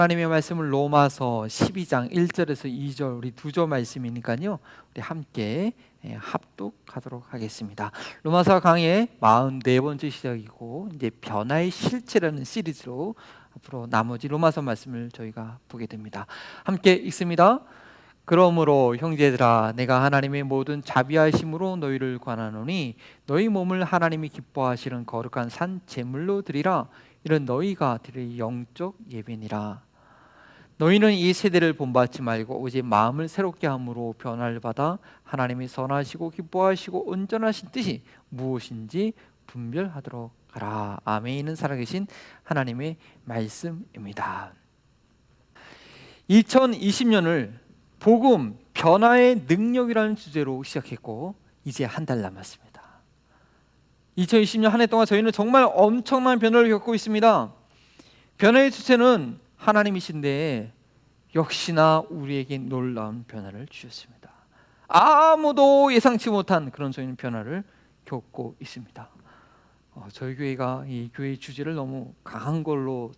하나님의 말씀을 로마서 12장 1절에서 2절 우리 두 절 말씀이니까요. 우리 함께 합독하도록 하겠습니다. 로마서 강의 44번째 시작이고 이제 변화의 실체라는 시리즈로 앞으로 나머지 로마서 말씀을 저희가 보게 됩니다. 함께 읽습니다. 그러므로 형제들아 내가 하나님의 모든 자비하심으로 너희를 권하노니 너희 몸을 하나님이 기뻐하시는 거룩한 산 제물로 드리라. 이런 너희가 드릴 영적 예배니라. 너희는 이 세대를 본받지 말고 오직 마음을 새롭게 함으로 변화를 받아 하나님이 선하시고 기뻐하시고 온전하신 뜻이 무엇인지 분별하도록 하라. 아멘은 살아계신 하나님의 말씀입니다. 2020년을 복음 변화의 능력이라는 주제로 시작했고 이제 한 달 남았습니다. 2020년 한 해 동안 저희는 정말 엄청난 변화를 겪고 있습니다. 변화의 주체는 하나님이신데 역시나 우리에게 놀라운 변화를 주셨습니다. 아무도 예상치 못한 그런 저희는 변화를 겪고 있습니다. 저희 교회가 이 교회의 주제를 너무 강한 걸로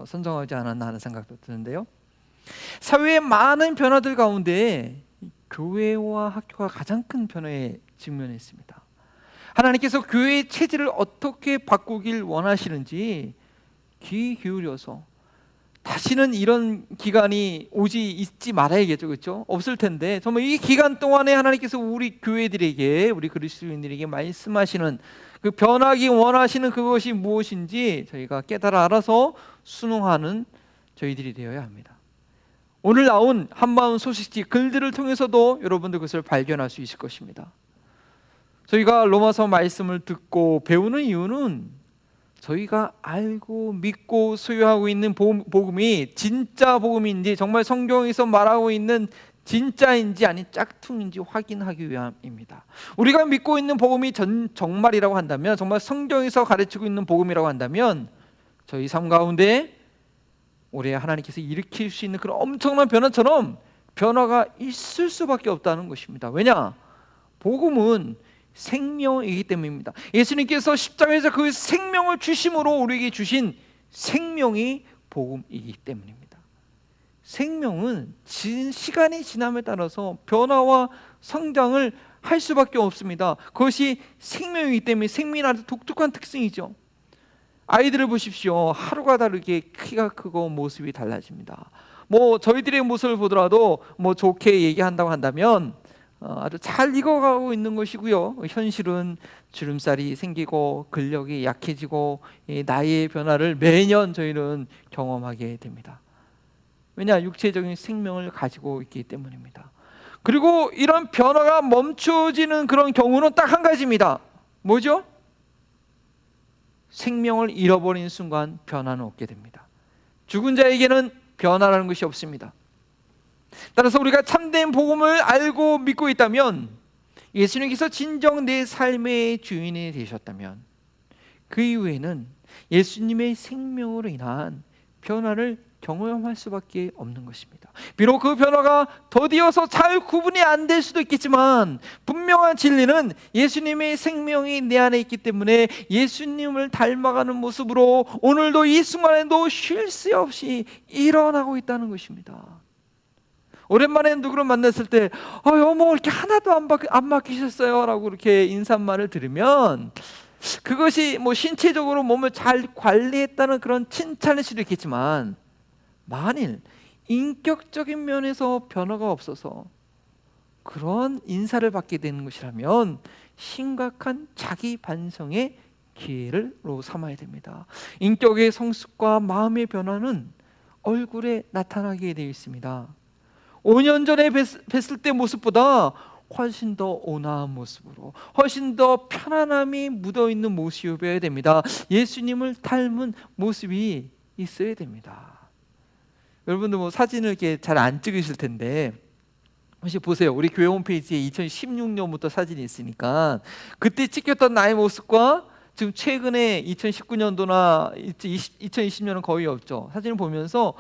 선정하지 않았나 하는 생각도 드는데요. 사회의 많은 변화들 가운데 교회와 학교가 가장 큰 변화에 직면했습니다. 하나님께서 교회의 체질을 어떻게 바꾸길 원하시는지 귀 기울여서 다시는 이런 기간이 있지 말아야겠죠, 그렇죠? 없을 텐데 정말 이 기간 동안에 하나님께서 우리 교회들에게, 우리 그리스도인들에게 말씀하시는 그 변하기 원하시는 그것이 무엇인지 저희가 깨달아 알아서 순응하는 저희들이 되어야 합니다. 오늘 나온 한마음 소식지 글들을 통해서도 여러분들 그것을 발견할 수 있을 것입니다. 저희가 로마서 말씀을 듣고 배우는 이유는 저희가 알고 믿고 소유하고 있는 복음이 진짜 복음인지, 정말 성경에서 말하고 있는 진짜인지 아닌 짝퉁인지 확인하기 위함입니다. 우리가 믿고 있는 복음이 정말이라고 한다면, 정말 성경에서 가르치고 있는 복음이라고 한다면 저희 삶 가운데 올해 하나님께서 일으킬 수 있는 그런 엄청난 변화처럼 변화가 있을 수밖에 없다는 것입니다. 왜냐? 복음은 생명이기 때문입니다. 예수님께서 십자가에서 그 생명을 주심으로 우리에게 주신 생명이 복음이기 때문입니다. 생명은 시간이 지남에 따라서 변화와 성장을 할 수밖에 없습니다. 그것이 생명이기 때문에 생명이 아주 독특한 특징이죠. 아이들을 보십시오. 하루가 다르게 키가 크고 모습이 달라집니다. 저희들의 모습을 보더라도 좋게 얘기한다고 한다면 아주 잘 익어가고 있는 것이고요. 현실은 주름살이 생기고 근력이 약해지고 나이의 변화를 매년 저희는 경험하게 됩니다. 왜냐? 육체적인 생명을 가지고 있기 때문입니다. 그리고 이런 변화가 멈춰지는 그런 경우는 딱 한 가지입니다. 뭐죠? 생명을 잃어버린 순간 변화는 없게 됩니다. 죽은 자에게는 변화라는 것이 없습니다. 따라서 우리가 참된 복음을 알고 믿고 있다면, 예수님께서 진정 내 삶의 주인이 되셨다면 그 이후에는 예수님의 생명으로 인한 변화를 경험할 수밖에 없는 것입니다. 비록 그 변화가 더디어서 잘 구분이 안 될 수도 있겠지만 분명한 진리는 예수님의 생명이 내 안에 있기 때문에 예수님을 닮아가는 모습으로 오늘도 이 순간에도 쉴 새 없이 일어나고 있다는 것입니다. 오랜만에 누구를 만났을 때 어머 이렇게 하나도 안 맡기셨어요 라고 이렇게 인사말을 들으면 그것이 신체적으로 몸을 잘 관리했다는 그런 칭찬일 수도 있겠지만, 만일 인격적인 면에서 변화가 없어서 그런 인사를 받게 되는 것이라면 심각한 자기 반성의 기회로 삼아야 됩니다. 인격의 성숙과 마음의 변화는 얼굴에 나타나게 되어 있습니다. 5년 전에 뵀을 때 모습보다 훨씬 더 온화한 모습으로, 훨씬 더 편안함이 묻어있는 모습이어야 됩니다. 예수님을 닮은 모습이 있어야 됩니다. 여러분들 사진을 이렇게 잘 안 찍으실 텐데 혹시 보세요. 우리 교회 홈페이지에 2016년부터 사진이 있으니까 그때 찍혔던 나의 모습과 지금 최근에 2019년도나 2020년은 거의 없죠. 사진을 보면서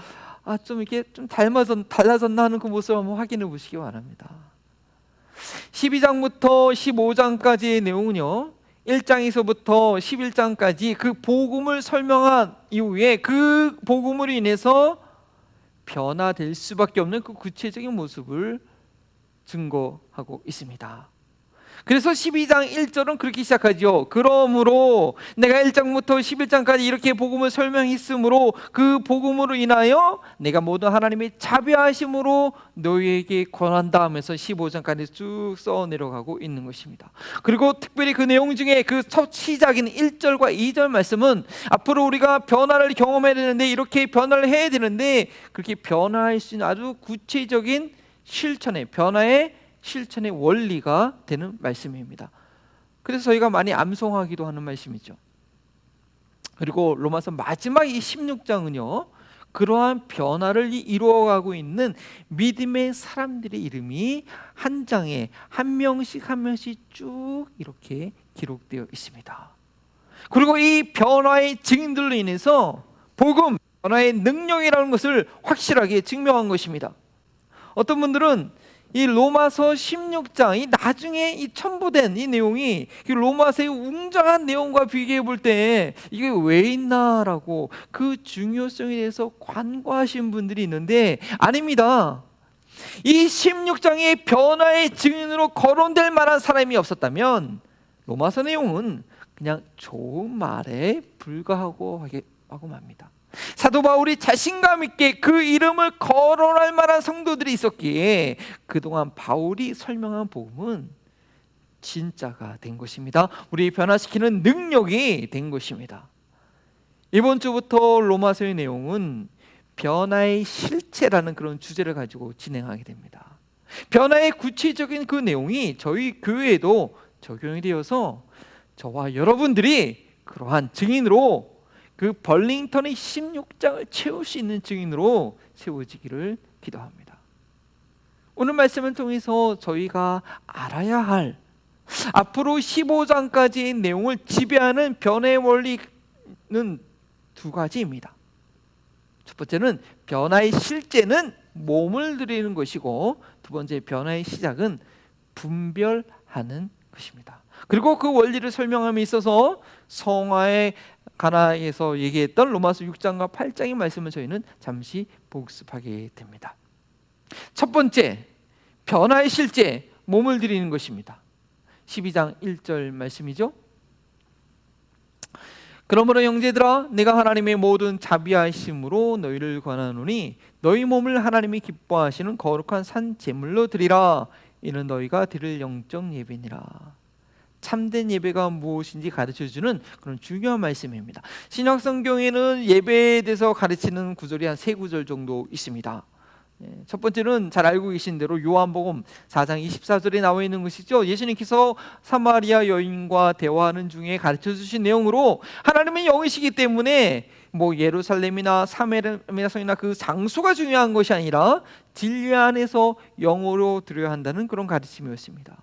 좀 이렇게 좀 달라졌나 하는 그 모습을 한번 확인해 보시기 바랍니다. 12장부터 15장까지의 내용은요, 1장에서부터 11장까지 그 복음을 설명한 이후에 그 복음으로 인해서 변화될 수밖에 없는 그 구체적인 모습을 증거하고 있습니다. 그래서 12장 1절은 그렇게 시작하죠. 그러므로 내가 1장부터 11장까지 이렇게 복음을 설명했으므로 그 복음으로 인하여 내가 모든 하나님의 자비하심으로 너희에게 권한다 하면서 15장까지 쭉 써 내려가고 있는 것입니다. 그리고 특별히 그 내용 중에 그 첫 시작인 1절과 2절 말씀은 앞으로 우리가 변화를 경험해야 되는데, 이렇게 변화를 해야 되는데, 그렇게 변화할 수 있는 아주 구체적인 실천의 변화의 실천의 원리가 되는 말씀입니다. 그래서 저희가 많이 암송하기도 하는 말씀이죠. 그리고 로마서 마지막 이 16장은요, 그러한 변화를 이루어가고 있는 믿음의 사람들의 이름이 한 장에 한 명씩 한 명씩 쭉 이렇게 기록되어 있습니다. 그리고 이 변화의 증인들로 인해서 복음, 변화의 능력이라는 것을 확실하게 증명한 것입니다. 어떤 분들은 이 로마서 16장, 이 나중에 이 첨부된 이 내용이 로마서의 웅장한 내용과 비교해 볼 때 이게 왜 있나라고 그 중요성에 대해서 관과하신 분들이 있는데, 아닙니다. 이 16장의 변화의 증인으로 거론될 만한 사람이 없었다면 로마서 내용은 그냥 좋은 말에 불과하고 맙니다. 사도 바울이 자신감 있게 그 이름을 거론할 만한 성도들이 있었기에 그동안 바울이 설명한 복음은 진짜가 된 것입니다. 우리 변화시키는 능력이 된 것입니다. 이번 주부터 로마서의 내용은 변화의 실체라는 그런 주제를 가지고 진행하게 됩니다. 변화의 구체적인 그 내용이 저희 교회에도 적용이 되어서 저와 여러분들이 그러한 증인으로, 그 벌링턴의 16장을 채울 수 있는 증인으로 세워지기를 기도합니다. 오늘 말씀을 통해서 저희가 알아야 할 앞으로 15장까지의 내용을 지배하는 변화의 원리는 두 가지입니다. 첫 번째는 변화의 실제는 몸을 들이는 것이고, 두 번째 변화의 시작은 분별하는 것입니다. 그리고 그 원리를 설명함에 있어서 성화의 가나에서 얘기했던 로마서 6장과 8장의 말씀을 저희는 잠시 복습하게 됩니다. 첫 번째, 변화의 실제, 몸을 들이는 것입니다. 12장 1절 말씀이죠. 그러므로 형제들아, 내가 하나님의 모든 자비하심으로 너희를 권하노니 너희 몸을 하나님이 기뻐하시는 거룩한 산 제물로 드리라. 이는 너희가 드릴 영적 예배니라. 참된 예배가 무엇인지 가르쳐주는 그런 중요한 말씀입니다. 신약성경에는 예배에 대해서 가르치는 구절이 한 3구절 정도 있습니다. 첫 번째는 잘 알고 계신 대로 요한복음 4장 24절에 나와 있는 것이죠. 예수님께서 사마리아 여인과 대화하는 중에 가르쳐 주신 내용으로, 하나님은 영이시기 때문에 예루살렘이나 사마리아 성이나 그 장소가 중요한 것이 아니라 진리 안에서 영으로 드려야 한다는 그런 가르침이었습니다.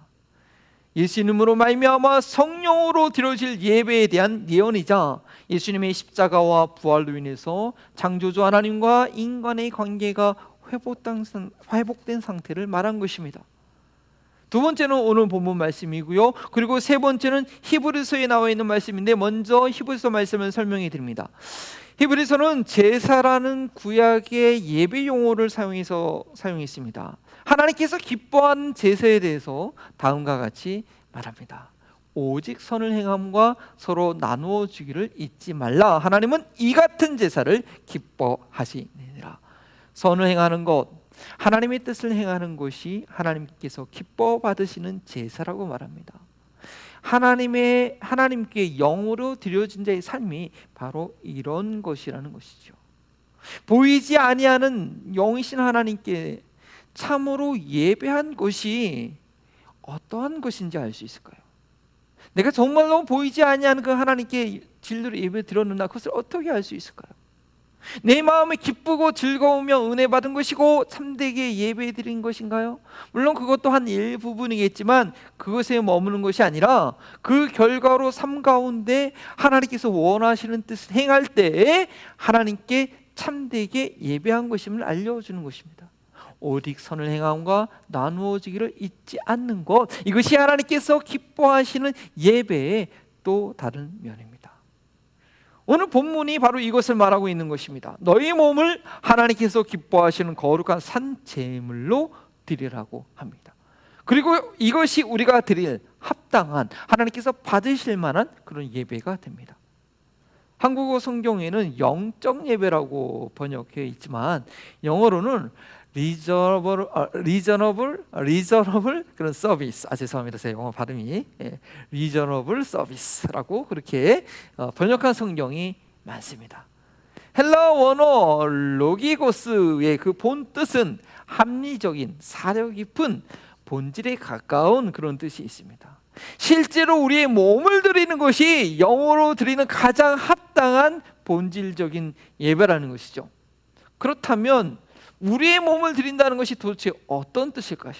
예수님으로 말미암아 성령으로 드려질 예배에 대한 예언이자 예수님의 십자가와 부활로 인해서 창조주 하나님과 인간의 관계가 회복된 상태를 말한 것입니다. 두 번째는 오늘 본문 말씀이고요. 그리고 세 번째는 히브리서에 나와 있는 말씀인데, 먼저 히브리서 말씀을 설명해 드립니다. 히브리서는 제사라는 구약의 예배 용어를 사용했습니다. 하나님께서 기뻐하는 제사에 대해서 다음과 같이 말합니다. 오직 선을 행함과 서로 나누어 주기를 잊지 말라. 하나님은 이 같은 제사를 기뻐하시느니라. 선을 행하는 것, 하나님의 뜻을 행하는 것이 하나님께서 기뻐 받으시는 제사라고 말합니다. 하나님께 영으로 드려진 자의 삶이 바로 이런 것이라는 것이죠. 보이지 아니하는 영이신 하나님께 참으로 예배한 것이 어떠한 것인지 알 수 있을까요? 내가 정말로 보이지 아니하는 그 하나님께 진리로 예배 드렸는가, 그것을 어떻게 알 수 있을까요? 내 마음이 기쁘고 즐거우며 은혜 받은 것이고 참되게 예배 드린 것인가요? 물론 그것도 한 일부분이겠지만 그것에 머무는 것이 아니라 그 결과로 삶 가운데 하나님께서 원하시는 뜻을 행할 때에 하나님께 참되게 예배한 것임을 알려주는 것입니다. 오직 선을 행함과 나누어지기를 잊지 않는 것, 이것이 하나님께서 기뻐하시는 예배의 또 다른 면입니다. 오늘 본문이 바로 이것을 말하고 있는 것입니다. 너희 몸을 하나님께서 기뻐하시는 거룩한 산 제물로 드리라고 합니다. 그리고 이것이 우리가 드릴 합당한, 하나님께서 받으실 만한 그런 예배가 됩니다. 한국어 성경에는 영적 예배라고 번역해 있지만 영어로는 reasonable 그런 서비스. 죄송합니다. 제 영어 발음이 reasonable service라고 그렇게 번역한 성경이 많습니다. 헬라 원어 로기고스의 그 본 뜻은 합리적인, 사려 깊은, 본질에 가까운 그런 뜻이 있습니다. 실제로 우리의 몸을 드리는 것이 영으로 드리는 가장 합당한 본질적인 예배라는 것이죠. 그렇다면 우리의 몸을 드린다는 것이 도대체 어떤 뜻일까요?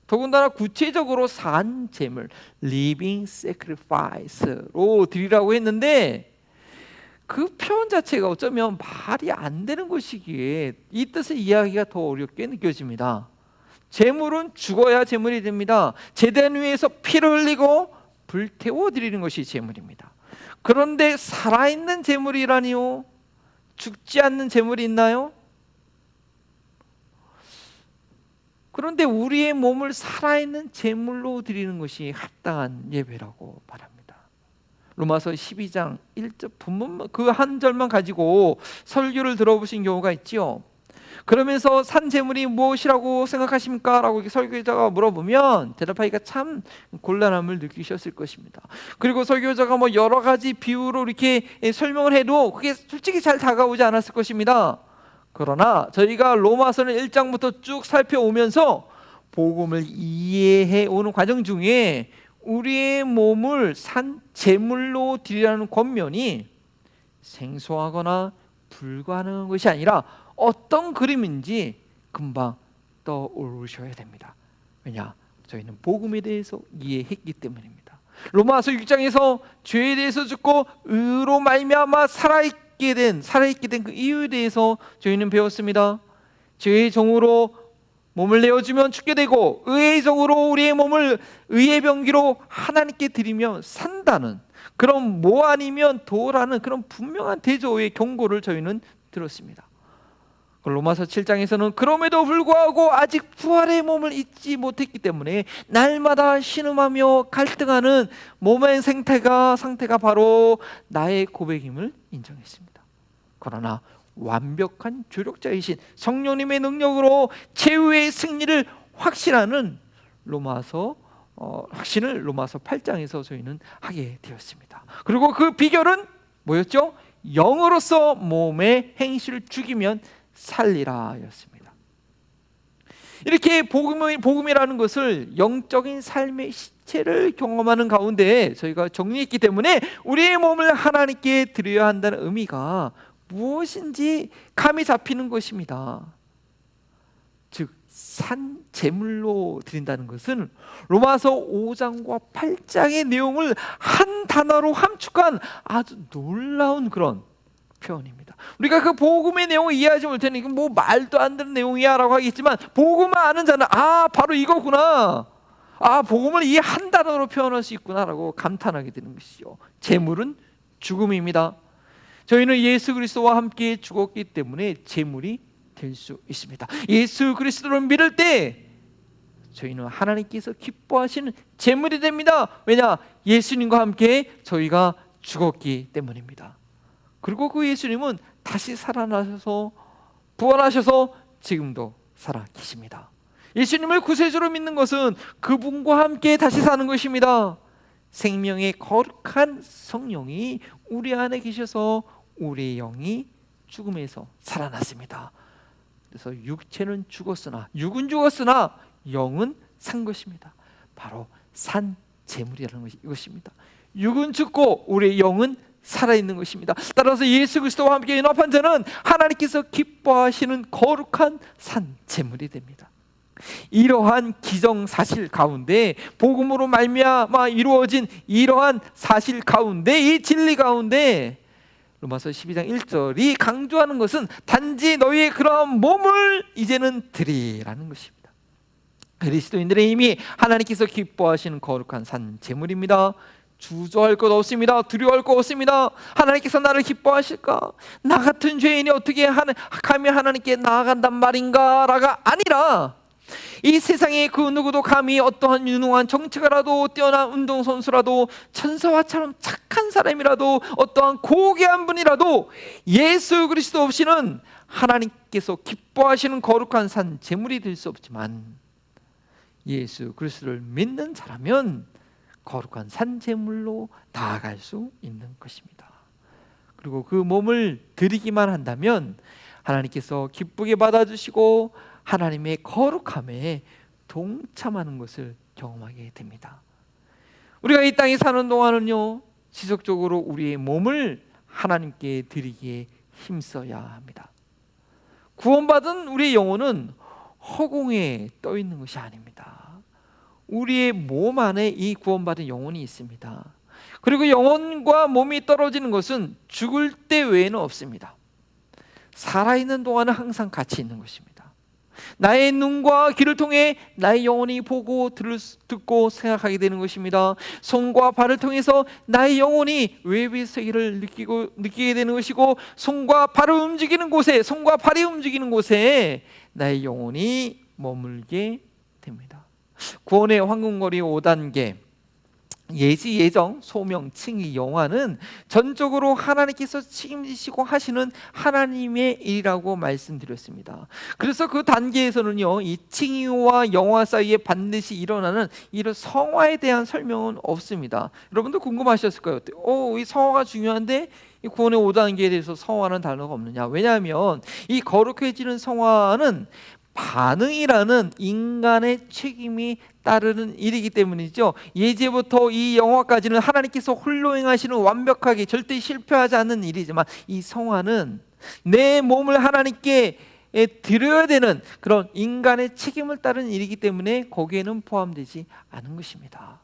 더군다나 구체적으로 산 제물, living sacrifice로 드리라고 했는데 그 표현 자체가 어쩌면 말이 안 되는 것이기에 이 뜻의 이야기가 더 어렵게 느껴집니다. 제물은 죽어야 제물이 됩니다. 제단 위에서 피를 흘리고 불태워 드리는 것이 제물입니다. 그런데 살아있는 제물이라니요? 죽지 않는 제물이 있나요? 그런데 우리의 몸을 살아있는 제물로 드리는 것이 합당한 예배라고 말합니다. 로마서 12장 1절 본문 그 한 절만 가지고 설교를 들어보신 경우가 있지요. 그러면서 산 제물이 무엇이라고 생각하십니까? 라고 설교자가 물어보면 대답하기가 참 곤란함을 느끼셨을 것입니다. 그리고 설교자가 여러 가지 비유로 이렇게 설명을 해도 그게 솔직히 잘 다가오지 않았을 것입니다. 그러나 저희가 로마서는 1장부터 쭉 살펴오면서 복음을 이해해 오는 과정 중에 우리의 몸을 산 제물로 드리라는 권면이 생소하거나 불가능한 것이 아니라 어떤 그림인지 금방 떠오르셔야 됩니다. 왜냐? 저희는 복음에 대해서 이해했기 때문입니다. 로마서 6장에서 죄에 대해서 죽고 의로 말미암아 살아있게 된 그 이유에 대해서 저희는 배웠습니다. 죄의 종으로 몸을 내어주면 죽게 되고 의의 종으로 우리의 몸을 의의 병기로 하나님께 드리며 산다는 그런 뭐 아니면 도라는 그런 분명한 대조의 경고를 저희는 들었습니다. 로마서 7장에서는 그럼에도 불구하고 아직 부활의 몸을 잊지 못했기 때문에 날마다 신음하며 갈등하는 몸의 상태가 바로 나의 고백임을 인정했습니다. 그러나 완벽한 조력자이신 성령님의 능력으로 최후의 승리를 확신하는 확신을 로마서 8장에서 저희는 하게 되었습니다. 그리고 그 비결은 뭐였죠? 영으로서 몸의 행실을 죽이면 살리라 였습니다. 이렇게 복음이라는 것을 영적인 삶의 시체를 경험하는 가운데 저희가 정리했기 때문에 우리의 몸을 하나님께 드려야 한다는 의미가 무엇인지 감이 잡히는 것입니다. 즉 산 제물로 드린다는 것은 로마서 5장과 8장의 내용을 한 단어로 함축한 아주 놀라운 그런 표현입니다. 우리가 그 복음의 내용을 이해하지 못하는 이건 뭐 말도 안 되는 내용이야 라고 하겠지만 복음을 아는 자는 바로 이거구나, 복음을 이 한 단어로 표현할 수 있구나 라고 감탄하게 되는 것이죠. 제물은 죽음입니다. 저희는 예수 그리스도와 함께 죽었기 때문에 제물이 될 수 있습니다. 예수 그리스도를 믿을 때 저희는 하나님께서 기뻐하시는 제물이 됩니다. 왜냐? 예수님과 함께 저희가 죽었기 때문입니다. 그리고 그 예수님은 다시 살아나셔서 부활하셔서 지금도 살아 계십니다. 예수님을 구세주로 믿는 것은 그분과 함께 다시 사는 것입니다. 생명의 거룩한 성령이 우리 안에 계셔서 우리의 영이 죽음에서 살아났습니다. 그래서 육은 죽었으나 영은 산 것입니다. 바로 산 제물이라는 것이 이것입니다. 육은 죽고 우리의 영은 살아있는 것입니다. 따라서 예수 그리스도와 함께 연합한 자는 하나님께서 기뻐하시는 거룩한 산 제물이 됩니다. 이러한 기정사실 가운데 복음으로 말미암아 이루어진 이러한 사실 가운데 이 진리 가운데 로마서 12장 1절이 강조하는 것은 단지 너희의 그러한 몸을 이제는 드리라는 것입니다. 그리스도인들의 이미 하나님께서 기뻐하시는 거룩한 산 제물입니다. 주저할 것 없습니다. 두려워할 것 없습니다. 하나님께서 나를 기뻐하실까? 나 같은 죄인이 어떻게 감히 하나님께 나아간단 말인가라가 아니라, 이 세상에 그 누구도 감히 어떠한 유능한 정치가라도, 뛰어난 운동선수라도, 천사와처럼 착한 사람이라도, 어떠한 고귀한 분이라도 예수 그리스도 없이는 하나님께서 기뻐하시는 거룩한 산 제물이 될 수 없지만, 예수 그리스도를 믿는 자라면 거룩한 산 제물로 나아갈 수 있는 것입니다. 그리고 그 몸을 드리기만 한다면 하나님께서 기쁘게 받아주시고 하나님의 거룩함에 동참하는 것을 경험하게 됩니다. 우리가 이 땅에 사는 동안은요, 지속적으로 우리의 몸을 하나님께 드리기에 힘써야 합니다. 구원받은 우리의 영혼은 허공에 떠 있는 것이 아닙니다. 우리의 몸 안에 이 구원받은 영혼이 있습니다. 그리고 영혼과 몸이 떨어지는 것은 죽을 때 외에는 없습니다. 살아있는 동안은 항상 같이 있는 것입니다. 나의 눈과 귀를 통해 나의 영혼이 보고 듣고 생각하게 되는 것입니다. 손과 발을 통해서 나의 영혼이 외부의 세계를 느끼게 되는 것이고, 손과 발이 움직이는 곳에 나의 영혼이 머물게 됩니다. 구원의 황금거리 5단계, 예지, 예정, 소명, 칭의, 영화는 전적으로 하나님께서 책임지시고 하시는 하나님의 일이라고 말씀드렸습니다. 그래서 그 단계에서는요, 이 칭의와 영화 사이에 반드시 일어나는 이런 성화에 대한 설명은 없습니다. 여러분도 궁금하셨을 거예요. 이 성화가 중요한데 이 구원의 5단계에 대해서 성화는 단어가 없느냐? 왜냐하면 이 거룩해지는 성화는 반응이라는 인간의 책임이 따르는 일이기 때문이죠. 예제부터 이 영화까지는 하나님께서 홀로 행하시는 완벽하게 절대 실패하지 않는 일이지만, 이 성화는 내 몸을 하나님께 드려야 되는 그런 인간의 책임을 따르는 일이기 때문에 거기에는 포함되지 않은 것입니다.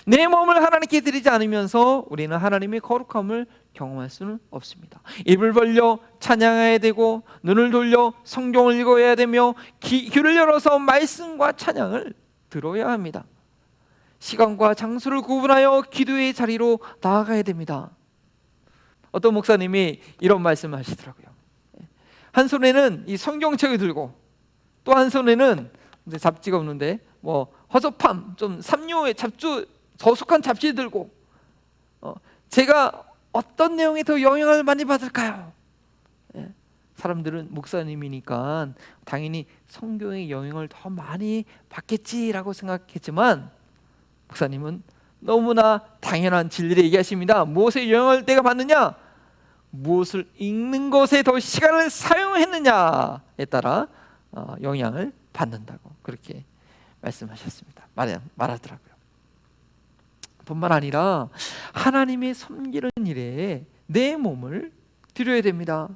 내 몸을 하나님께 드리지 않으면서 우리는 하나님의 거룩함을 경험할 수는 없습니다. 입을 벌려 찬양해야 되고, 눈을 돌려 성경을 읽어야 되며, 귀를 열어서 말씀과 찬양을 들어야 합니다. 시간과 장소를 구분하여 기도의 자리로 나아가야 됩니다. 어떤 목사님이 이런 말씀을 하시더라고요. 한 손에는 이 성경책을 들고, 또 한 손에는 잡지가 없는데 허접함, 좀 삼류의 저속한 잡지 들고, 제가 어떤 내용에 더 영향을 많이 받을까요? 사람들은 목사님이니까 당연히 성경의 영향을 더 많이 받겠지라고 생각했지만, 목사님은 너무나 당연한 진리를 얘기하십니다. 무엇에 영향을 내가 받느냐? 무엇을 읽는 것에 더 시간을 사용했느냐에 따라 영향을 받는다고 그렇게 말씀하셨습니다. 말하더라고요. 뿐만 아니라 하나님의 섬기는 일에 내 몸을 드려야 됩니다.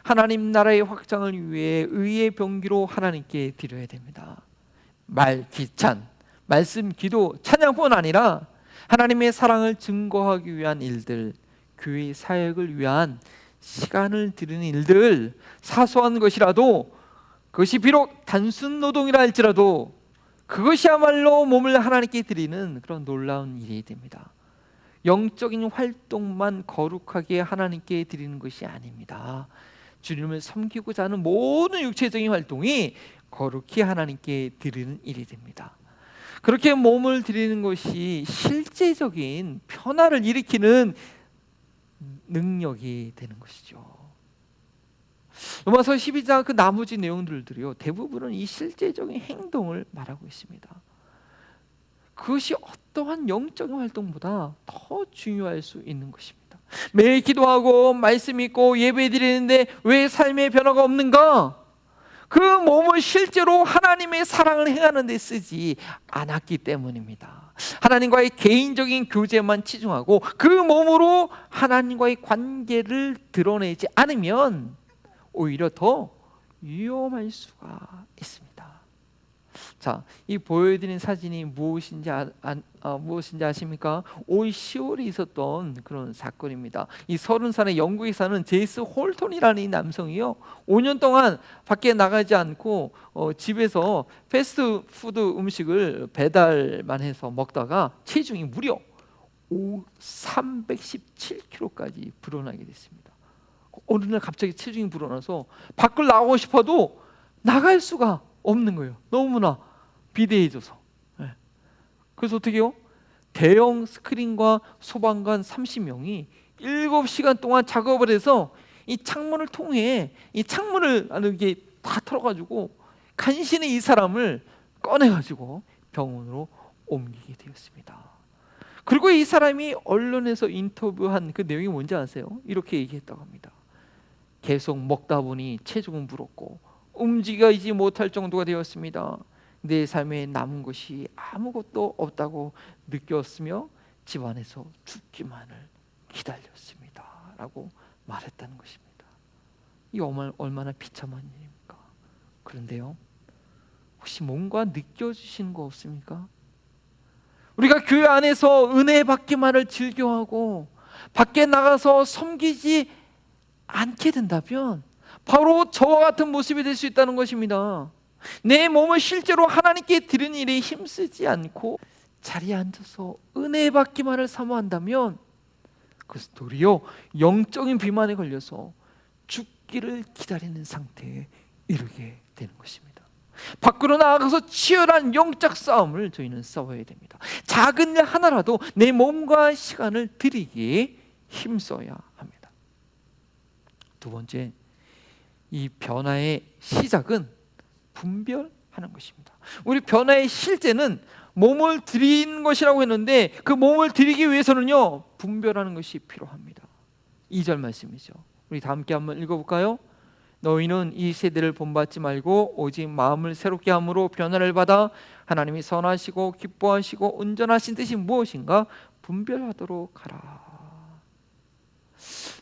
하나님 나라의 확장을 위해 의의 병기로 하나님께 드려야 됩니다. 기찬, 말씀, 기도, 찬양뿐 아니라 하나님의 사랑을 증거하기 위한 일들, 교회 사역을 위한 시간을 드리는 일들, 사소한 것이라도, 그것이 비록 단순 노동이라 할지라도 그것이야말로 몸을 하나님께 드리는 그런 놀라운 일이 됩니다. 영적인 활동만 거룩하게 하나님께 드리는 것이 아닙니다. 주님을 섬기고자 하는 모든 육체적인 활동이 거룩히 하나님께 드리는 일이 됩니다. 그렇게 몸을 드리는 것이 실제적인 변화를 일으키는 능력이 되는 것이죠. 로마서 12장 그 나머지 내용들도요, 대부분은 이 실제적인 행동을 말하고 있습니다. 그것이 어떠한 영적인 활동보다 더 중요할 수 있는 것입니다. 매일 기도하고 말씀 읽고 예배 드리는데 왜 삶의 변화가 없는가? 그 몸을 실제로 하나님의 사랑을 행하는 데 쓰지 않았기 때문입니다. 하나님과의 개인적인 교제만 치중하고 그 몸으로 하나님과의 관계를 드러내지 않으면 오히려 더 위험할 수가 있습니다. 자, 이 보여드린 사진이 무엇인지 아십니까? 올 10월에 있었던 그런 사건입니다. 이 30살의 영국에 사는 제이스 홀턴이라는 이 남성이요, 5년 동안 밖에 나가지 않고 집에서 패스트푸드 음식을 배달만 해서 먹다가 체중이 무려 317kg까지 불어나게 됐습니다. 어느 날 갑자기 체중이 불어나서 밖을 나가고 싶어도 나갈 수가 없는 거예요. 너무나 비대해져서. 그래서 어떻게 해요? 대형 스크린과 소방관 30명이 7시간 동안 작업을 해서 이 창문을 통해 이 창문을 이게 다 털어가지고 간신히 이 사람을 꺼내가지고 병원으로 옮기게 되었습니다. 그리고 이 사람이 언론에서 인터뷰한 그 내용이 뭔지 아세요? 이렇게 얘기했다고 합니다. 계속 먹다 보니 체중은 불었고 움직이지 못할 정도가 되었습니다. 내 삶에 남은 것이 아무것도 없다고 느꼈으며 집안에서 죽기만을 기다렸습니다 라고 말했다는 것입니다. 이 얼마나 비참한 일입니까? 그런데요, 혹시 뭔가 느껴지시는 거 없습니까? 우리가 교회 안에서 은혜 받기만을 즐겨하고 밖에 나가서 섬기지 않게 된다면 바로 저와 같은 모습이 될 수 있다는 것입니다. 내 몸을 실제로 하나님께 드리는 일에 힘쓰지 않고 자리에 앉아서 은혜 받기만을 사모한다면 그것은 도리어 영적인 비만에 걸려서 죽기를 기다리는 상태에 이르게 되는 것입니다. 밖으로 나아가서 치열한 영적 싸움을 저희는 싸워야 됩니다. 작은 일 하나라도 내 몸과 시간을 드리기에 힘써야 합니다. 두 번째, 이 변화의 시작은 분별하는 것입니다. 우리 변화의 실제는 몸을 드리는 것이라고 했는데 그 몸을 드리기 위해서는요, 분별하는 것이 필요합니다. 2절 말씀이죠. 우리 다 함께 한번 읽어볼까요? 너희는 이 세대를 본받지 말고 오직 마음을 새롭게 함으로 변화를 받아 하나님이 선하시고 기뻐하시고 온전하신 뜻이 무엇인가 분별하도록 하라.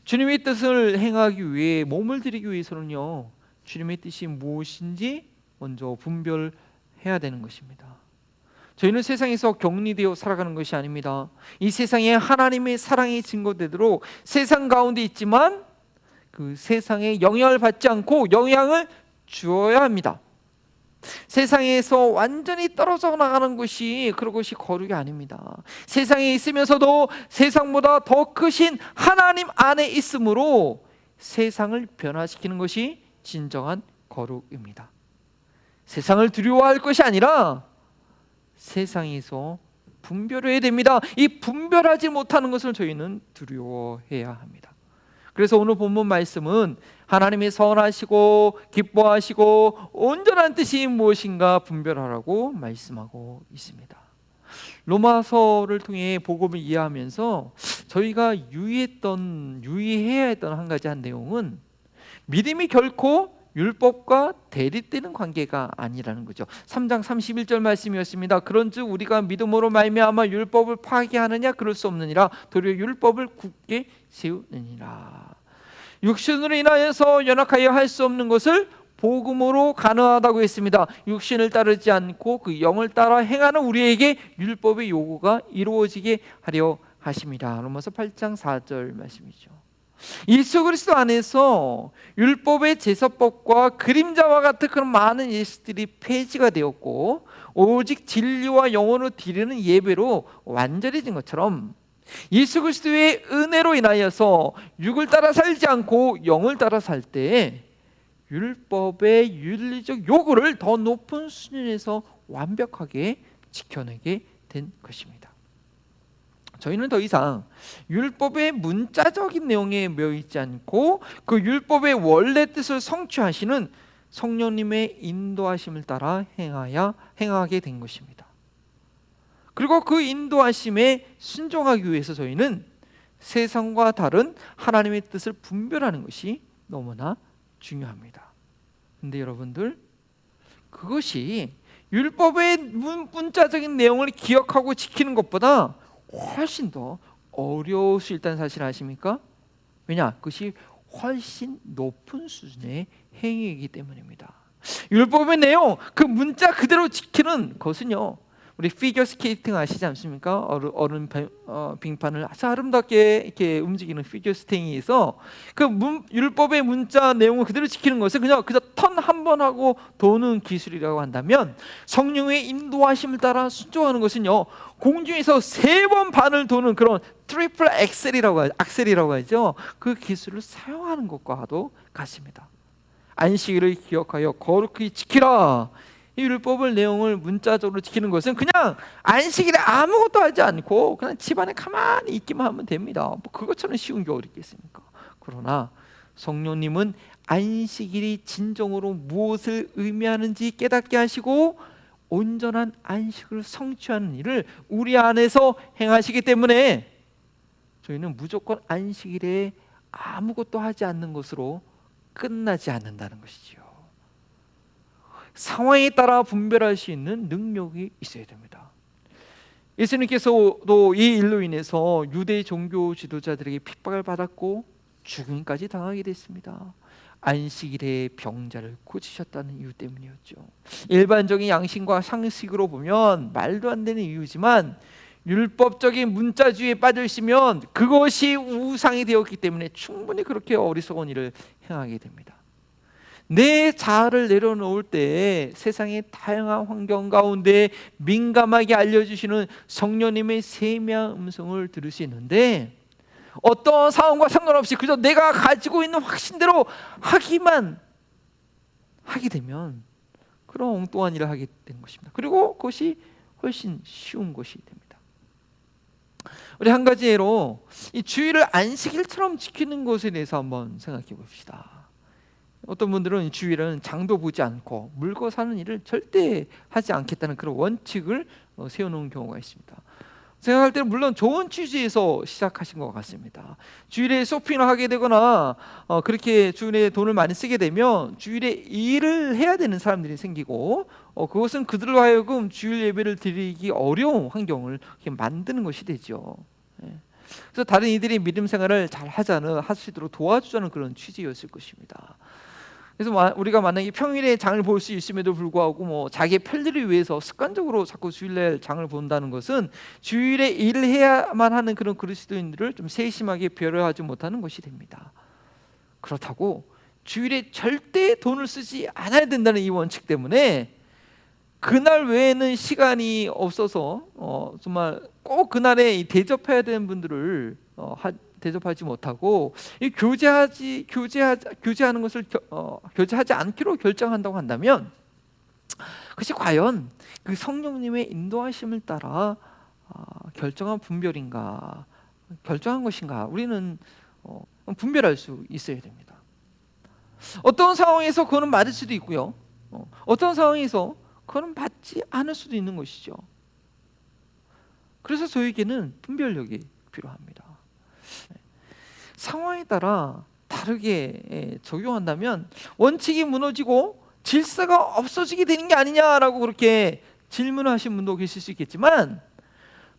주님의 뜻을 행하기 위해 몸을 드리기 위해서는요, 주님의 뜻이 무엇인지 먼저 분별해야 되는 것입니다. 저희는 세상에서 격리되어 살아가는 것이 아닙니다. 이 세상에 하나님의 사랑이 증거되도록 세상 가운데 있지만 그 세상에 영향을 받지 않고 영향을 주어야 합니다. 세상에서 완전히 떨어져 나가는 것이 그런 것이 거룩이 아닙니다. 세상에 있으면서도 세상보다 더 크신 하나님 안에 있으므로 세상을 변화시키는 것이 진정한 거룩입니다. 세상을 두려워할 것이 아니라 세상에서 분별해야 됩니다. 이 분별하지 못하는 것을 저희는 두려워해야 합니다. 그래서 오늘 본문 말씀은 하나님이 선하시고 기뻐하시고 온전한 뜻이 무엇인가 분별하라고 말씀하고 있습니다. 로마서를 통해 복음을 이해하면서 저희가 유의해야 했던 한 가지 내용은 믿음이 결코 율법과 대립되는 관계가 아니라는 거죠. 3장 31절 말씀이었습니다. 그런즉 우리가 믿음으로 말미암아 율법을 파괴하느냐? 그럴 수 없느니라. 도리어 율법을 굳게 세우느니라. 육신으로 인하여서 연약하여 할 수 없는 것을 복음으로 가능하다고 했습니다. 육신을 따르지 않고 그 영을 따라 행하는 우리에게 율법의 요구가 이루어지게 하려 하심이라. 로마서 8장 4절 말씀이죠. 예수 그리스도 안에서 율법의 제사법과 그림자와 같은 그런 많은 예식들이 폐지가 되었고 오직 진리와 영혼을 드리는 예배로 완전해진 것처럼 예수 그리스도의 은혜로 인하여서 육을 따라 살지 않고 영을 따라 살 때 율법의 윤리적 요구를 더 높은 수준에서 완벽하게 지켜내게 된 것입니다. 저희는 더 이상 율법의 문자적인 내용에 매여 있지 않고 그 율법의 원래 뜻을 성취하시는 성령님의 인도하심을 따라 행하게 된 것입니다. 그리고 그 인도하심에 순종하기 위해서 저희는 세상과 다른 하나님의 뜻을 분별하는 것이 너무나 중요합니다. 근데 여러분들, 그것이 율법의 문자적인 내용을 기억하고 지키는 것보다 훨씬 더 어려울 수 있다는 사실 아십니까? 왜냐? 그것이 훨씬 높은 수준의 행위이기 때문입니다. 율법의 내용, 그 문자 그대로 지키는 것은요, 우리 피겨 스케이팅 아시지 않습니까? 얼음 빙판을 아주 아름답게 이렇게 움직이는 피겨 스케이팅에서 율법의 문자 내용을 그대로 지키는 것을 그냥 턴 한 번 하고 도는 기술이라고 한다면, 성령의 인도하심을 따라 순종하는 것은요, 공중에서 3번 반을 도는 그런 트리플 악셀이라고 하죠. 그 기술을 사용하는 것과도 같습니다. 안식일을 기억하여 거룩히 지키라. 이 율법을 내용을 문자적으로 지키는 것은 그냥 안식일에 아무것도 하지 않고 그냥 집안에 가만히 있기만 하면 됩니다. 뭐 그것처럼 쉬운 게 어디 있겠습니까? 그러나 성령님은 안식일이 진정으로 무엇을 의미하는지 깨닫게 하시고 온전한 안식을 성취하는 일을 우리 안에서 행하시기 때문에 저희는 무조건 안식일에 아무것도 하지 않는 것으로 끝나지 않는다는 것이지요. 상황에 따라 분별할 수 있는 능력이 있어야 됩니다. 예수님께서도 이 일로 인해서 유대 종교 지도자들에게 핍박을 받았고 죽음까지 당하게 됐습니다. 안식일에 병자를 고치셨다는 이유 때문이었죠. 일반적인 양심과 상식으로 보면 말도 안 되는 이유지만 율법적인 문자주의에 빠져 있으면 그것이 우상이 되었기 때문에 충분히 그렇게 어리석은 일을 행하게 됩니다. 내 자아를 내려놓을 때 세상의 다양한 환경 가운데 민감하게 알려주시는 성령님의 세미한 음성을 들을 수 있는데, 어떤 상황과 상관없이 그저 내가 가지고 있는 확신대로 하기만 하게 되면 그런 엉뚱한 일을 하게 되는 것입니다. 그리고 그것이 훨씬 쉬운 것이 됩니다. 우리 한 가지 예로 이 주일을 안식일처럼 지키는 것에 대해서 한번 생각해 봅시다. 어떤 분들은 주일은 장도 보지 않고 물고 사는 일을 절대 하지 않겠다는 그런 원칙을 세워놓은 경우가 있습니다. 생각할 때는 물론 좋은 취지에서 시작하신 것 같습니다. 주일에 쇼핑을 하게 되거나 그렇게 주일에 돈을 많이 쓰게 되면 주일에 일을 해야 되는 사람들이 생기고 그것은 그들로 하여금 주일 예배를 드리기 어려운 환경을 만드는 것이 되죠. 그래서 다른 이들이 믿음 생활을 잘 할 수 있도록 도와주자는 그런 취지였을 것입니다. 그래서 우리가 만약에 평일에 장을 볼 수 있음에도 불구하고 자기의 편리를 위해서 습관적으로 자꾸 주일날 장을 본다는 것은 주일에 일을 해야만 하는 그런 그리스도인들을 좀 세심하게 배려하지 못하는 것이 됩니다. 그렇다고 주일에 절대 돈을 쓰지 않아야 된다는 이 원칙 때문에 그날 외에는 시간이 없어서 정말 꼭 그날에 대접해야 되는 분들을 대접하지 못하고 교제하는 것을 교제하지 않기로 결정한다고 한다면, 그것이 과연 그 성령님의 인도하심을 따라 결정한 분별인가, 결정한 것인가, 우리는 분별할 수 있어야 됩니다. 어떤 상황에서 그거는 맞을 수도 있고요, 어떤 상황에서 그거는 맞지 않을 수도 있는 것이죠. 그래서 저에게는 분별력이 필요합니다. 상황에 따라 다르게 적용한다면 원칙이 무너지고 질서가 없어지게 되는 게 아니냐라고 그렇게 질문하신 분도 계실 수 있겠지만,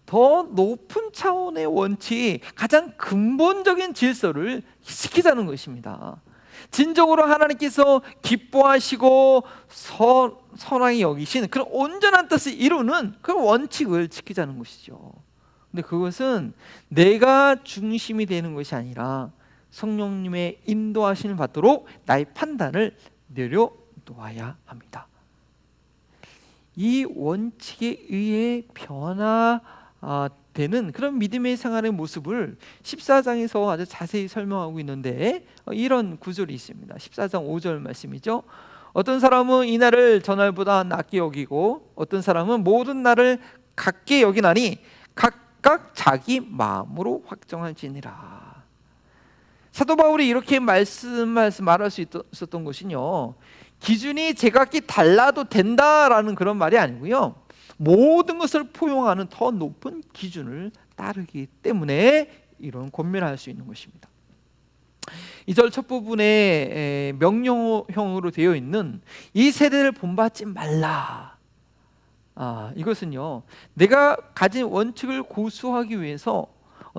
더 높은 차원의 원칙, 가장 근본적인 질서를 지키자는 것입니다. 진정으로 하나님께서 기뻐하시고 선하게 여기신 그런 온전한 뜻을 이루는 그 원칙을 지키자는 것이죠. 근데 그것은 내가 중심이 되는 것이 아니라 성령님의 인도하심을 받도록 나의 판단을 내려놓아야 합니다. 이 원칙에 의해 변화되는 그런 믿음의 생활의 모습을 14장에서 아주 자세히 설명하고 있는데, 이런 구절이 있습니다. 14장 5절 말씀이죠. 어떤 사람은 이날을 전날보다 낮게 여기고 어떤 사람은 모든 날을 같게 여기나니 각각 자기 마음으로 확정할지니라. 사도 바울이 이렇게 말할 수 있었던 것은요, 기준이 제각기 달라도 된다라는 그런 말이 아니고요, 모든 것을 포용하는 더 높은 기준을 따르기 때문에 이런 권면할 수 있는 것입니다. 2절 첫 부분에 명령형으로 되어 있는 이 세대를 본받지 말라, 이것은요, 내가 가진 원칙을 고수하기 위해서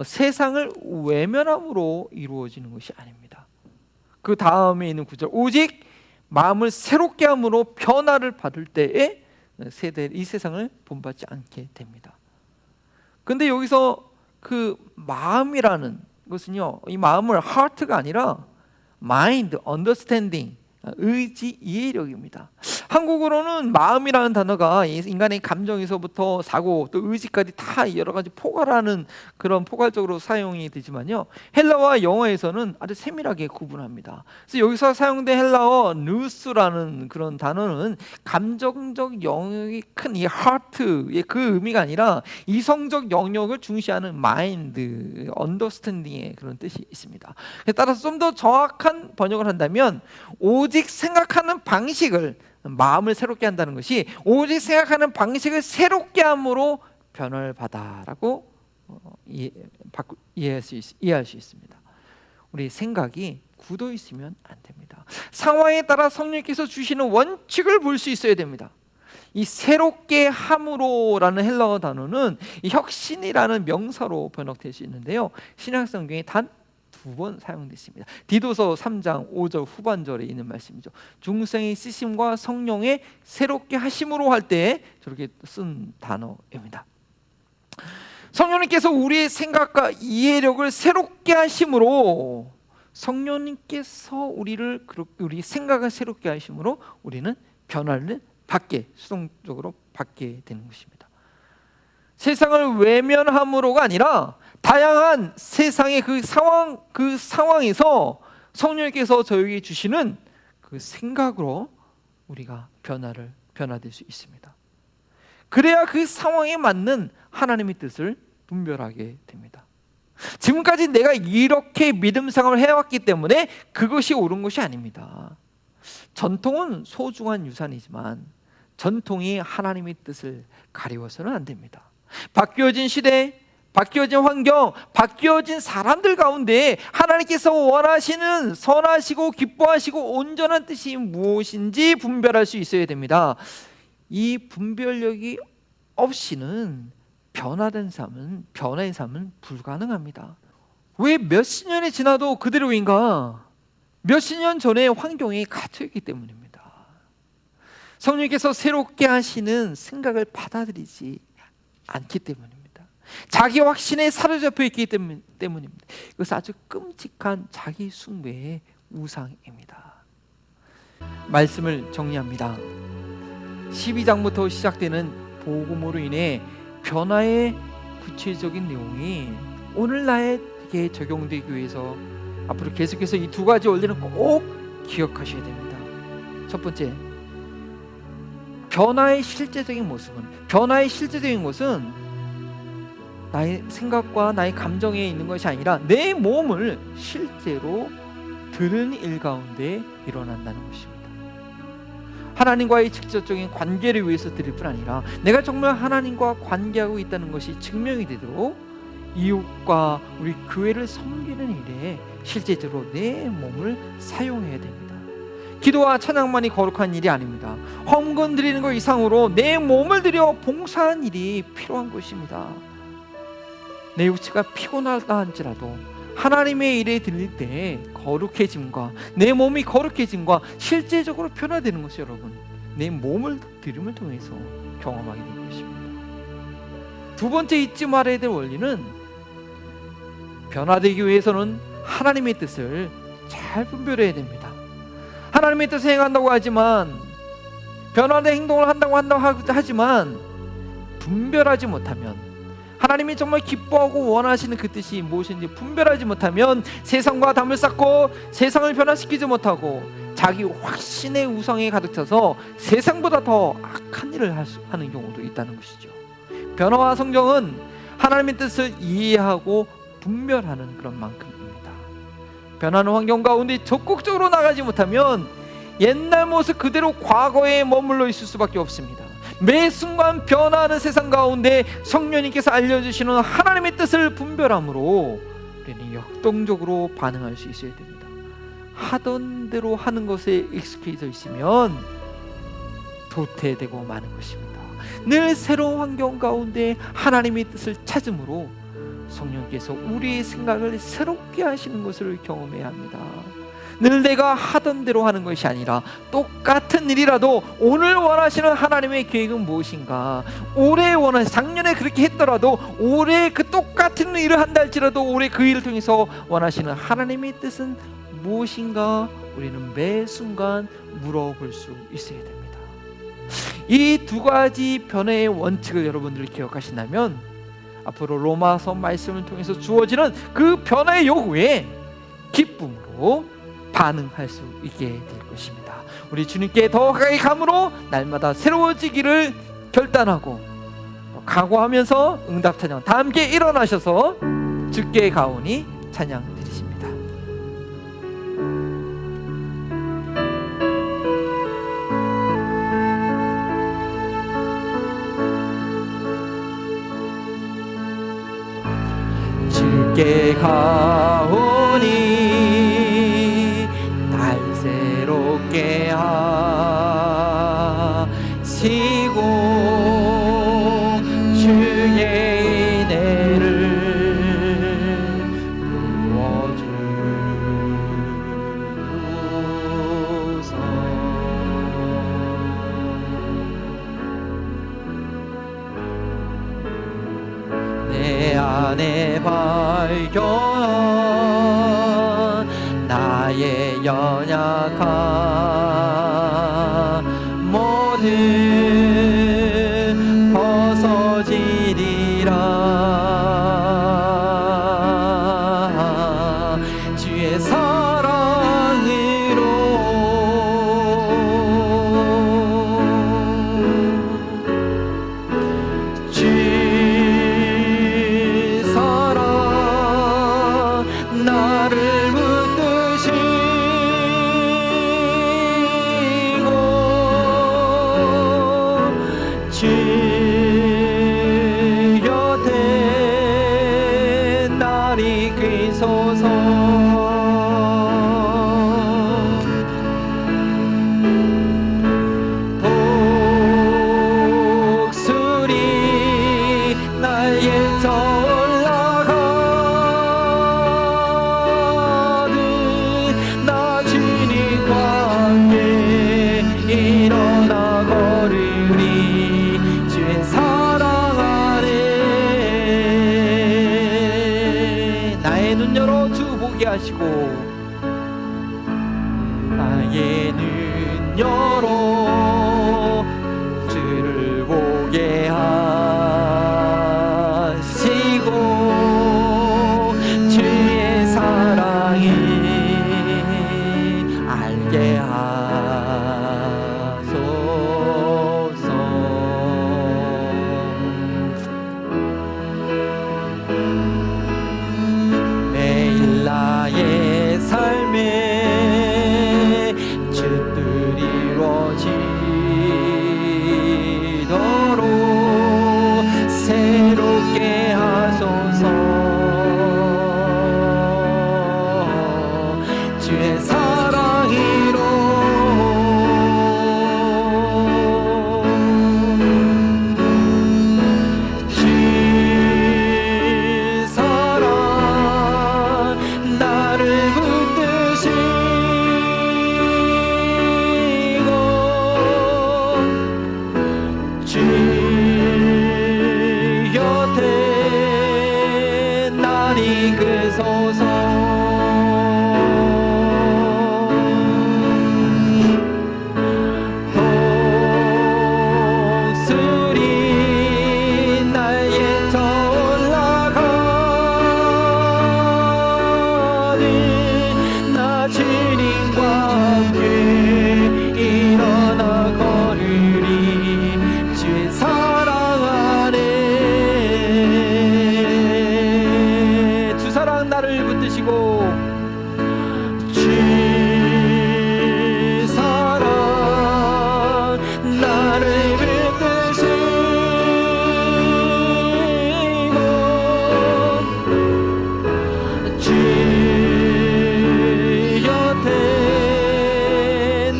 세상을 외면함으로 이루어지는 것이 아닙니다. 그 다음에 있는 구절, 오직 마음을 새롭게 함으로 변화를 받을 때에 세대, 이 세상을 본받지 않게 됩니다. 근데 여기서 그 마음이라는 것은요, 이 마음을 heart가 아니라 mind, understanding, 의지, 이해력입니다. 한국어로는 마음이라는 단어가 인간의 감정에서부터 사고 또 의지까지 다 여러 가지 포괄하는 그런 포괄적으로 사용이 되지만요, 헬라와 영어에서는 아주 세밀하게 구분합니다. 그래서 여기서 사용된 헬라어 누스라는 그런 단어는 감정적 영역이 큰 이 heart의 그 의미가 아니라 이성적 영역을 중시하는 mind, understanding의 그런 뜻이 있습니다. 따라서 좀 더 정확한 번역을 한다면, 오직 생각하는 방식을, 마음을 새롭게 한다는 것이 오직 생각하는 방식을 새롭게 함으로 변화를 받아라고 이해할 수 있습니다. 우리 생각이 굳어 있으면 안 됩니다. 상황에 따라 성령께서 주시는 원칙을 볼 수 있어야 됩니다. 이 새롭게 함으로라는 헬라어 단어는 이 혁신이라는 명사로 번역될 수 있는데요, 신약 성경에 단 2번 사용됐습니다. 디도서 3장 5절 후반절에 있는 말씀이죠. 중생의 쓰심과 성령의 새롭게 하심으로 할 때 저렇게 쓴 단어입니다. 성령님께서 우리의 생각과 이해력을 새롭게 하심으로, 성령님께서 우리 생각을 새롭게 하심으로 우리는 변화를 수동적으로 받게 되는 것입니다. 세상을 외면함으로가 아니라 다양한 세상의 그 상황에서 성령님께서 저에게 주시는 그 생각으로 우리가 변화될 수 있습니다. 그래야 그 상황에 맞는 하나님의 뜻을 분별하게 됩니다. 지금까지 내가 이렇게 믿음 생활을 해왔기 때문에 그것이 옳은 것이 아닙니다. 전통은 소중한 유산이지만 전통이 하나님의 뜻을 가리워서는 안 됩니다. 바뀌어진 시대, 바뀌어진 환경, 바뀌어진 사람들 가운데 하나님께서 원하시는 선하시고 기뻐하시고 온전한 뜻이 무엇인지 분별할 수 있어야 됩니다. 이 분별력이 없이는 변화의 삶은 불가능합니다. 왜 몇십 년이 지나도 그대로인가? 몇십 년 전의 환경에 갇혀있기 때문입니다. 성령께서 새롭게 하시는 생각을 받아들이지 않기 때문입니다. 자기 확신에 사로잡혀 있기 때문입니다. 이것은 아주 끔찍한 자기 숭배의 우상입니다. 말씀을 정리합니다. 12장부터 시작되는 복음으로 인해 변화의 구체적인 내용이 오늘날에 적용되기 위해서 앞으로 계속해서 이 2가지 원리는 꼭 기억하셔야 됩니다. 첫 번째, 변화의 실제적인 것은 나의 생각과 나의 감정에 있는 것이 아니라 내 몸을 실제로 들은 일 가운데 일어난다는 것입니다. 하나님과의 직접적인 관계를 위해서 드릴 뿐 아니라 내가 정말 하나님과 관계하고 있다는 것이 증명이 되도록 이웃과 우리 교회를 섬기는 일에 실제적으로 내 몸을 사용해야 됩니다. 기도와 찬양만이 거룩한 일이 아닙니다. 헌금 드리는 것 이상으로 내 몸을 들여 봉사한 일이 필요한 것입니다. 내 육체가 피곤하다 할지라도 하나님의 일에 드릴 때 거룩해짐과 내 몸이 거룩해짐과 실제적으로 변화되는 것이 여러분, 내 몸을 드림을 통해서 경험하게 되는 것입니다. 2번째 잊지 말아야 될 원리는, 변화되기 위해서는 하나님의 뜻을 잘 분별해야 됩니다. 하나님의 뜻을 행한다고 하지만, 변화된 행동을 한다고 하지만 분별하지 못하면, 하나님이 정말 기뻐하고 원하시는 그 뜻이 무엇인지 분별하지 못하면 세상과 담을 쌓고 세상을 변화시키지 못하고 자기 확신의 우상에 가득 차서 세상보다 더 악한 일을 하는 경우도 있다는 것이죠. 변화와 성경은 하나님의 뜻을 이해하고 분별하는 그런 만큼입니다. 변하는 환경 가운데 적극적으로 나가지 못하면 옛날 모습 그대로 과거에 머물러 있을 수밖에 없습니다. 매 순간 변화하는 세상 가운데 성령님께서 알려주시는 하나님의 뜻을 분별함으로 우리는 역동적으로 반응할 수 있어야 됩니다. 하던 대로 하는 것에 익숙해져 있으면 도태되고 마는 것입니다. 늘 새로운 환경 가운데 하나님의 뜻을 찾음으로 성령께서 우리의 생각을 새롭게 하시는 것을 경험해야 합니다. 늘 내가 하던 대로 하는 것이 아니라 똑같은 일이라도 오늘 원하시는 하나님의 계획은 무엇인가, 올해 작년에 그렇게 했더라도 올해 그 똑같은 일을 한다 할지라도 올해 그 일을 통해서 원하시는 하나님의 뜻은 무엇인가, 우리는 매 순간 물어볼 수 있어야 됩니다. 이 두 가지 변화의 원칙을 여러분들이 기억하신다면 앞으로 로마서 말씀을 통해서 주어지는 그 변화의 요구에 기쁨으로 반응할 수 있게 될 것입니다. 우리 주님께 더 가까이 감으로 날마다 새로워지기를 결단하고 각오하면서 응답 찬양 다 함께 일어나셔서 주께 가오니 찬양 드리십니다. 주께 가오니 날 새롭게 하시고 주의 은혜를 부어주소서. 내 안에 발견 나의 연약함 모든 벗어지리라. 주의 사랑으로 나를 붙드시고 주 곁에 날 이끄소서. 독수리 날개에서 일어나 걸으리. 주의 사랑 안에 나의 눈 열어 주 보게 하시고 나의 눈 열어 주를 보게 하시고 주의 사랑이 알게 매일 나의 삶에 주 뜻이 이루어지도록 새롭게 하소서. 주의 사랑으로 주 곁에 날 이끄소서. 독수리 날개에서 올라가는 나 주님과 함께 일어나 걸으리. 주의 사랑 안에 주 사랑 나를 붙드시고 주 사랑 나를 붙드시고 주 곁에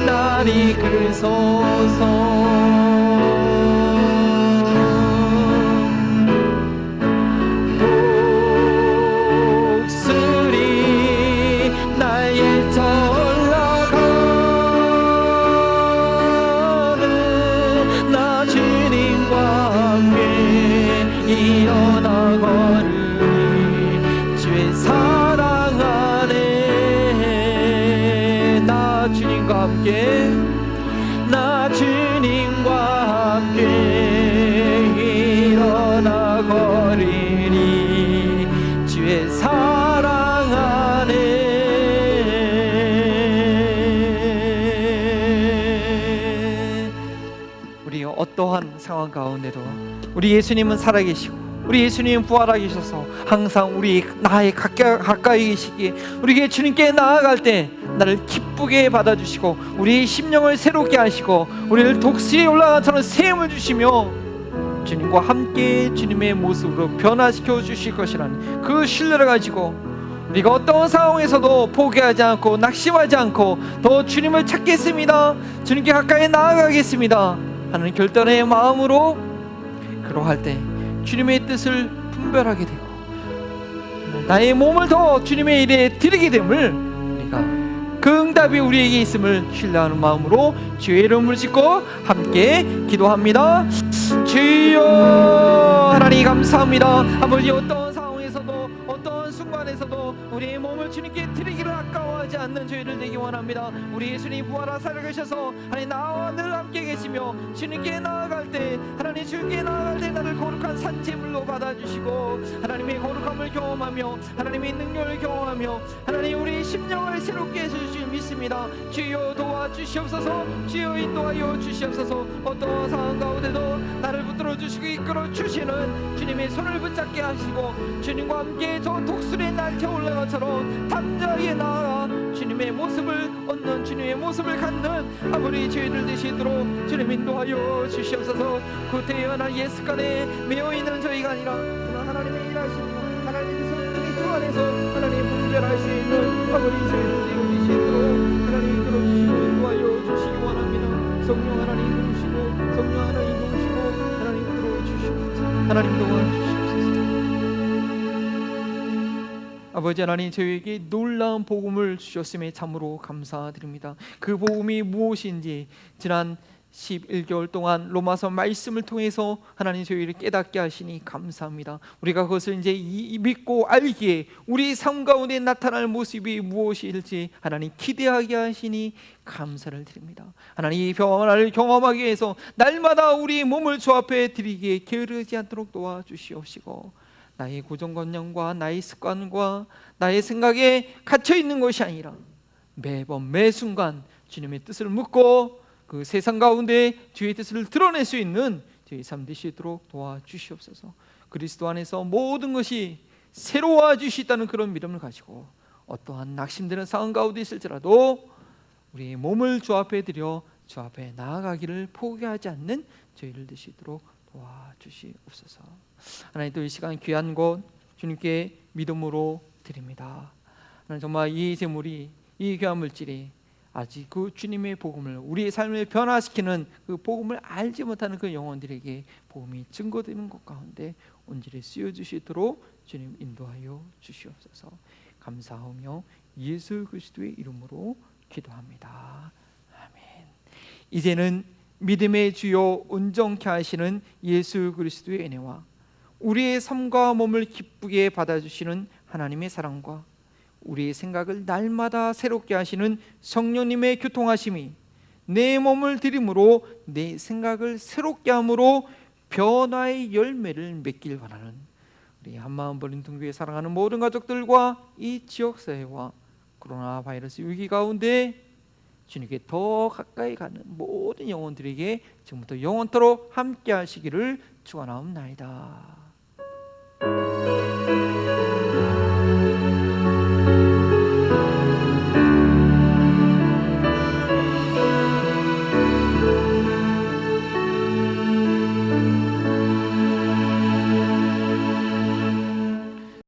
날 이끄소서. 독수리 날개에서 나 주님과 함께 일어나 거리니 주의 사랑 안에. 우리 어떠한 상황 가운데도 우리 예수님은 살아계시고 우리 예수님은 부활하셔서 항상 우리 나의 가까이 계시기에 우리에게 주님께 나아갈 때 나를 기쁘게 받아주시고 우리의 심령을 새롭게 하시고 우리를 독수리에 올라간 처럼 세움을 주시며 주님과 함께 주님의 모습으로 변화시켜 주실 것이라는 그 신뢰를 가지고 우리가 어떤 상황에서도 포기하지 않고 낙심하지 않고 더 주님을 찾겠습니다, 주님께 가까이 나아가겠습니다 하는 결단의 마음으로 그러할 때 주님의 뜻을 분별하게 되고 나의 몸을 더 주님의 일에 드리게 됨을 우리가 그 응답이 우리에게 있음을 신뢰하는 마음으로 주의 이름을 짓고 함께 기도합니다. 주여 하나님 감사합니다. 아버지 어떤 상황에서도 어떤 순간에서도 우리의 몸을 주님께 드리기를 아까워하지 않는 저희를 되기 원합니다. 우리 예수님 부활하 살아계셔서 하나님 나와 늘 함께 계시며 주님께 나아갈 때 하나님 주님께 나아갈 때 나를 거룩한 산재물로 받아주시고 하나님의 거룩함을 경험하며 하나님의 능력을 경험하며 하나님 우리 심령을 새롭게 해주실 줄 믿습니다. 주여 도와주시옵소서. 주여 인도하여 주시옵소서. 어떤 상황 가운데도 나를 붙들어 주시고 이끌어 주시는 주님의 손을 붙잡게 하시고 주님과 함께 저 독수리의 날쳐 올라간 것처럼 담대하게 나아가 주님의 모습을 얻는 주님의 모습을 갖는 아버지 저희들 되시도록 주님 인도하여 주시옵소서. 구태연한 예습관에 매여있는 저희가 아니라 하나님의 일하시고 하나님의 성령의 주 안에서 하나님 분별할 수 있는 아버지 저희들 되시도록 하나님 이끌어주시고 인도하여 주시기 원합니다. 성령 하나님 이끌으시고 성령 하나님 이끌으시고 하나님 이끌어주시옵소서. 하나님 도와주시옵소서. 아버지 하나님 저희에게 놀라운 복음을 주셨음에 참으로 감사드립니다. 그 복음이 무엇인지 지난 11개월 동안 로마서 말씀을 통해서 하나님 저희를 깨닫게 하시니 감사합니다. 우리가 그것을 이제 믿고 알기에 우리 삶 가운데 나타날 모습이 무엇일지 하나님 기대하게 하시니 감사를 드립니다. 하나님 이 평안을 경험하기 위해서 날마다 우리 몸을 주 앞에 드리기에 게으르지 않도록 도와주시옵시고 나의 고정관념과 나의 습관과 나의 생각에 갇혀 있는 것이 아니라 매번 매순간 주님의 뜻을 묻고 그 세상 가운데 주의 뜻을 드러낼 수 있는 저희 삶 되시도록 도와주시옵소서. 그리스도 안에서 모든 것이 새로워질 수 있다는 그런 믿음을 가지고 어떠한 낙심되는 상황 가운데 있을지라도 우리의 몸을 주 앞에 드려 주 앞에 나아가기를 포기하지 않는 저희를 되시도록 도와주시옵소서. 하나님 또 이 시간 귀한 것 주님께 믿음으로 드립니다. 하나님 정말 이 재물이 이 귀한 물질이 아직 그 주님의 복음을 우리의 삶을 변화시키는 그 복음을 알지 못하는 그 영혼들에게 복음이 증거되는 것 가운데 온전히 쓰여주시도록 주님 인도하여 주시옵소서. 감사하며 예수 그리스도의 이름으로 기도합니다. 아멘. 이제는 믿음의 주요 온전케 하시는 예수 그리스도의 은혜와 우리의 삶과 몸을 기쁘게 받아주시는 하나님의 사랑과 우리의 생각을 날마다 새롭게 하시는 성령님의 교통하심이 내 몸을 드림으로 내 생각을 새롭게 함으로 변화의 열매를 맺길 바라는 우리 한마음 버린통교회 사랑하는 모든 가족들과 이 지역사회와 코로나 바이러스 위기 가운데 주님께 더 가까이 가는 모든 영혼들에게 지금부터 영원토록 함께 하시기를 축원하옵나이다.